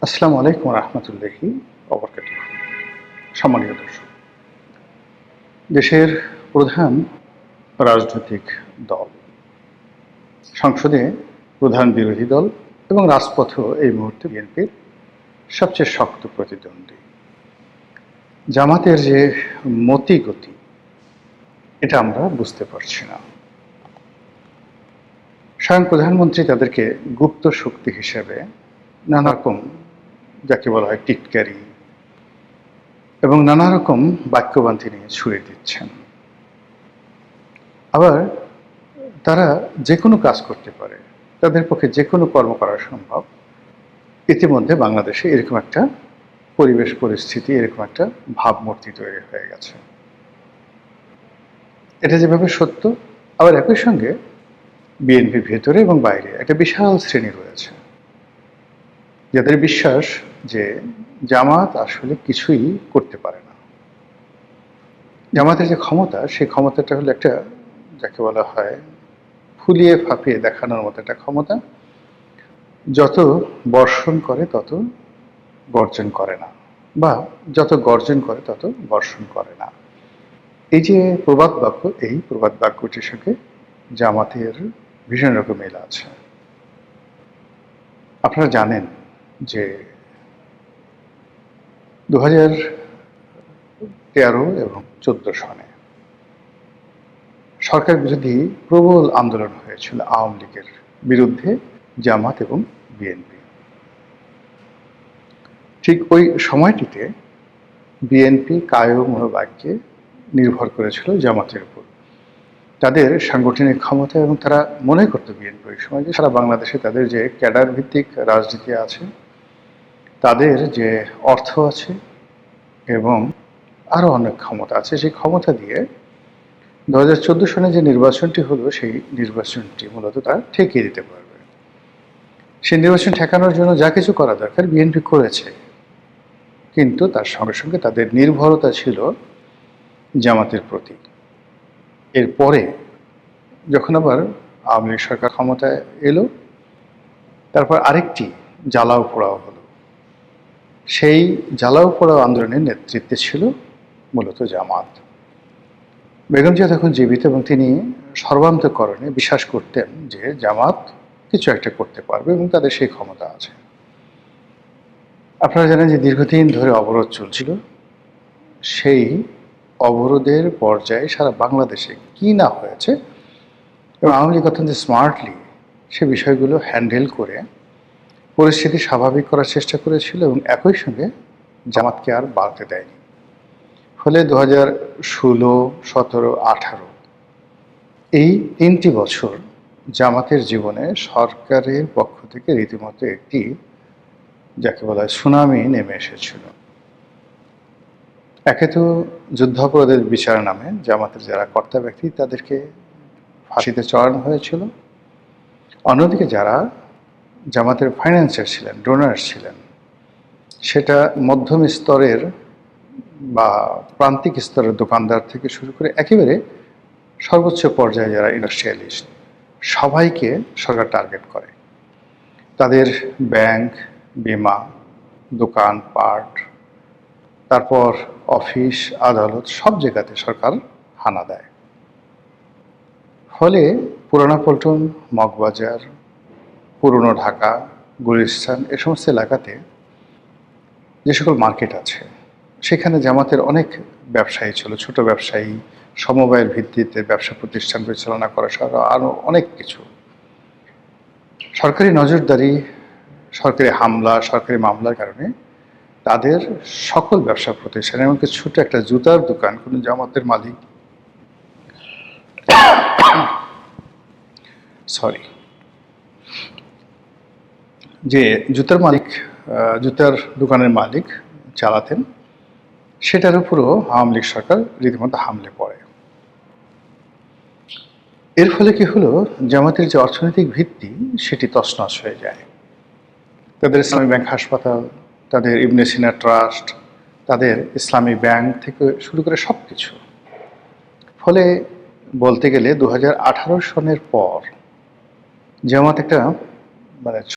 আসসালামু আলাইকুম রহমতুল্লাহি ওয়া বারাকাতুহু। সম্মানিত দর্শক, দেশের প্রধান রাজনৈতিক দল, সংসদে প্রধান বিরোধী দল এবং রাজপথেও এই মুহূর্তে বিএনপির সবচেয়ে শক্ত প্রতিদ্বন্দ্বী। জামাতের যে মতিগতি, এটা আমরা বুঝতে পারছি না। স্বয়ং প্রধানমন্ত্রী তাদেরকে গুপ্ত শক্তি হিসেবে নানা রকম, যাকে বলা হয় টিটকারি এবং নানা রকম বাক্যবান্তি নিয়ে ছুড়ে দিচ্ছেন। আবার তারা যে কোনো কাজ করতে পারে, তাদের পক্ষে যে কোনো কর্ম করা সম্ভব। ইতিমধ্যে বাংলাদেশে এরকম একটা পরিবেশ পরিস্থিতি, এরকম একটা ভাবমূর্তি তৈরি হয়ে গেছে। এটা যেভাবে সত্য, আবার একই সঙ্গে বিএনপির ভেতরে এবং বাইরে একটা বিশাল শ্রেণী রয়েছে যাদের বিশ্বাস যে জামাত আসলে কিছুই করতে পারে না। জামাতের যে ক্ষমতা, সেই ক্ষমতাটা হলো একটা, যাকে বলা হয় ফুলিয়ে ফাঁপিয়ে দেখানোর মতো একটা ক্ষমতা। যত বর্ষণ করে তত গর্জন করে না, বা যত গর্জন করে তত বর্ষণ করে না। এই যে প্রবাদ বাক্য, এই প্রবাদ বাক্যটির সঙ্গে জামাতের ভীষণ রকম মিল আছে। আপনারা জানেন যে 2013 এবং 14 সনে সরকার বিরোধী প্রবল আন্দোলন হয়েছিল আওয়ামী লীগের বিরুদ্ধে, জামাত এবং বিএনপি। ঠিক ওই সময়টিতে বিএনপি কায় মনোবাক্যে নির্ভর করেছিল জামাতের উপর, তাদের সাংগঠনিক ক্ষমতা, এবং তারা মনে করতো বিএনপি ওই সময় যে সারা বাংলাদেশে তাদের যে ক্যাডার ভিত্তিক রাজনীতি আছে, তাদের যে অর্থ আছে এবং আরও অনেক ক্ষমতা আছে, সেই ক্ষমতা দিয়ে 2014 সনে যে নির্বাচনটি হলো, সেই নির্বাচনটি মূলত তারা ঠেকিয়ে দিতে পারবে। সেই নির্বাচন ঠেকানোর জন্য যা কিছু করা দরকার বিএনপি করেছে, কিন্তু তার সঙ্গে সঙ্গে তাদের নির্ভরতা ছিল জামাতের প্রতি। এরপরে যখন আবার আওয়ামী লীগ সরকার ক্ষমতায় এলো, তারপর আরেকটি জ্বালাও পোড়াও হলো। সেই জ্বালাও পোড়াও আন্দোলনের নেতৃত্বে ছিল মূলত জামাত। বেগম জিয়া তখন জীবিত এবং তিনি সর্বান্তকরণে বিশ্বাস করতেন যে জামাত কিছু একটা করতে পারবে এবং তাদের সেই ক্ষমতা আছে। আপনারা জানেন যে দীর্ঘদিন ধরে অবরোধ চলছিল। সেই অবরোধের পর্যায়ে সারা বাংলাদেশে কি না হয়েছে, এবং আওয়ামী লীগ অত্যন্ত স্মার্টলি সে বিষয়গুলো হ্যান্ডেল করে পরিস্থিতি স্বাভাবিক করার চেষ্টা করেছিল, এবং একই সঙ্গে জামাতকে আর বাড়তে দেয়নি। ফলে 2016, 17, 18 এই 3টি বছর জামাতের জীবনে সরকারের পক্ষ থেকে রীতিমতো একটি, যাকে বলা হয় সুনামি নেমে এসেছিল। একে তো যুদ্ধাপরাধের বিচার নামে জামাতের যারা কর্তা ব্যক্তি তাদেরকে ফাঁসিতে চড়ানো হয়েছিল। অন্যদিকে যারা জামাতের ফাইন্যান্সার ছিলেন, ডোনার ছিলেন, সেটা মধ্যম স্তরের বা প্রান্তিক স্তরের দোকানদার থেকে শুরু করে একেবারে সর্বোচ্চ পর্যায়ে যারা ইন্ডাস্ট্রিয়ালিস্ট, সবাইকে সরকার টার্গেট করে। তাদের ব্যাংক, বিমা, দোকান পাট, তারপর অফিস, আদালত, সব জায়গাতে সরকার হানা দেয়। ফলে পুরানা পল্টন, মগবাজার, পুরনো ঢাকা, গুলিস্তান, এ সমস্ত এলাকাতে যে সকল মার্কেট আছে, সেখানে জামাতের অনেক ব্যবসায়ী ছিল, ছোট ব্যবসায়ী, সমবায়ের ভিত্তিতে ব্যবসা প্রতিষ্ঠান পরিচালনা করা সহ আরও অনেক কিছু। সরকারি নজরদারি, সরকারি হামলা, সরকারি মামলার কারণে তাদের সকল ব্যবসা প্রতিষ্ঠান, এমনকি ছোট একটা জুতার দোকান কোনো জামাতের মালিক যে জুতার মালিক, জুতার দোকানের মালিক চালাতেন, সেটার উপরও আওয়ামী লীগ সরকার রীতিমতো হামলে পড়ে। এর ফলে কি হলো, জামাতের যে অর্থনৈতিক ভিত্তি সেটি তছনছ হয়ে যায়। তাদের ইসলামী ব্যাংক হাসপাতাল, তাদের ইবনে সিনা ট্রাস্ট, তাদের ইসলামী ব্যাংক থেকে শুরু করে সব কিছু। ফলে বলতে গেলে 2018 সনের পর জামাত একটা মানে